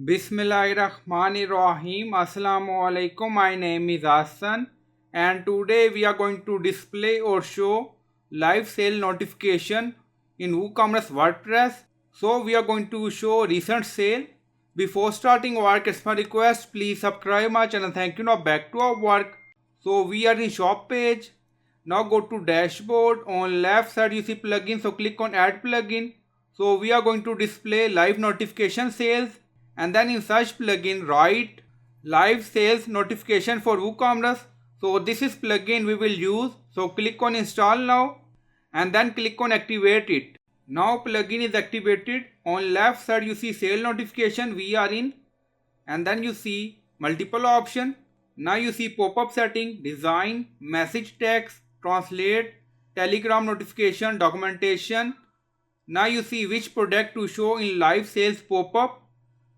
Bismillahirrahmanirrahim. Assalamu alaikum. My name is Hassan, and today we are going to display or show live sale notification in WooCommerce WordPress. So we are going to show recent sale. Before starting our customer request, please subscribe my channel. Thank you. Now back to our work. So we are in shop page. Now go to dashboard. On left side you see plugin. So click on add plugin. So we are going to display live notification sales, and then in search plugin write live sales notification for WooCommerce. So this is plugin we will use. So click on install now and then click on activate it. Now plugin is activated. On left side you see sale notification we are in, and then you see multiple option. Now you see pop-up setting, design, message text, translate, telegram notification, documentation. Now you see which product to show in live sales pop-up.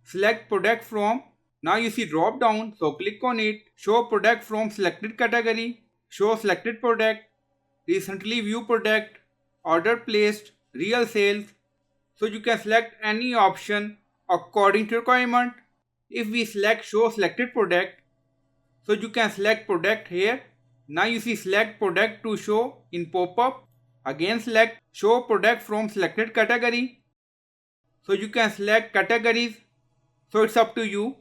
Select product from. Now you see drop down, so click on it. Show product from selected category. Show selected product. Recently viewed product. Order placed. Real sales. So you can select any option according to requirement. If we select show selected product, so you can select product here. Now you see select product to show in pop-up. Again select show product from selected category. So you can select categories. So it's up to you.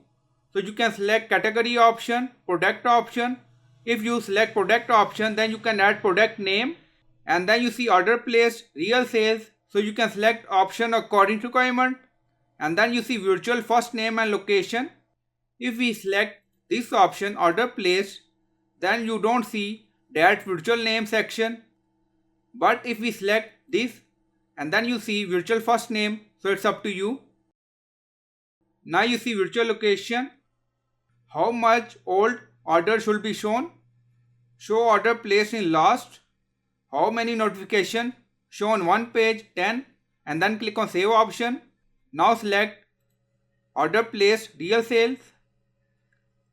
So you can select category option, product option. If you select product option, then you can add product name, and then you see order placed, real sales. So you can select option according to requirement, and then you see virtual first name and location. If we select this option order placed, then you don't see that virtual name section. But if we select this and then you see virtual first name, so it's up to you. Now you see virtual location, how much old order should be shown, show order placed in last, how many notification shown one page 10, and then click on save option. Now select order placed real sales.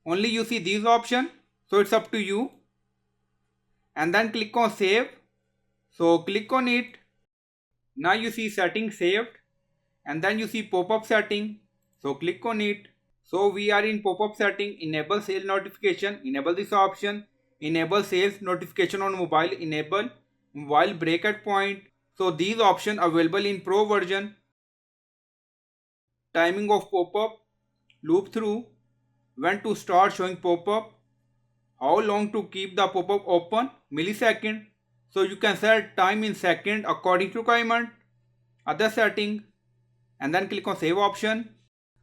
Only you see these option, so it's up to you. And then click on save. So click on it. Now you see setting saved, and then you see pop-up setting. So click on it. So we are in pop-up setting, enable sale notification, enable this option, enable sales notification on mobile, enable mobile break at point. So these options available in pro version. Timing of pop-up, loop through, when to start showing pop-up, how long to keep the pop-up open, millisecond. So you can set time in second according to requirement. Other setting, and then click on save option.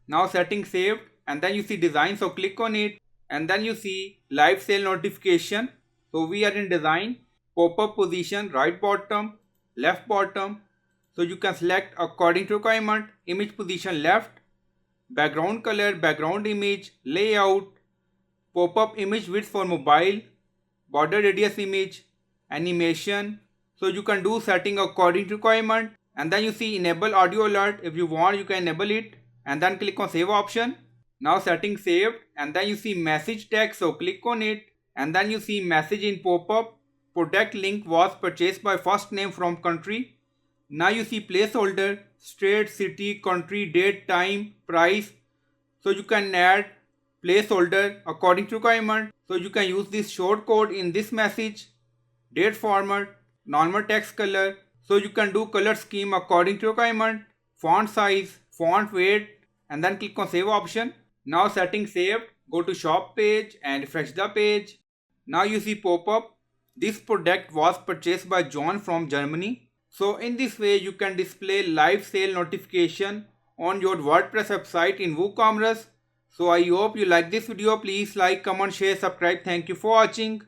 Now setting saved, and then you see design, so click on it, and then you see live sale notification. So we are in design, pop-up position right bottom, left bottom. So you can select according to requirement. Image position left, background color, background image, layout, pop-up image width for mobile, border radius image, animation. So you can do setting according to requirement. And then you see enable audio alert. If you want, you can enable it, and then click on save option. Now setting saved, and then you see message text, so click on it, and then you see message in pop-up. Product link was purchased by first name from country. Now you see placeholder, state, city, country, date, time, price. So you can add placeholder according to requirement. So you can use this short code in this message, date format, normal text color. So you can do color scheme according to requirement, font size, font weight, and then click on save option. Now setting saved, go to shop page and refresh the page. Now you see pop-up, this product was purchased by John from Germany. So in this way you can display live sale notification on your WordPress website in WooCommerce. So I hope you like this video. Please like, comment, share, subscribe. Thank you for watching.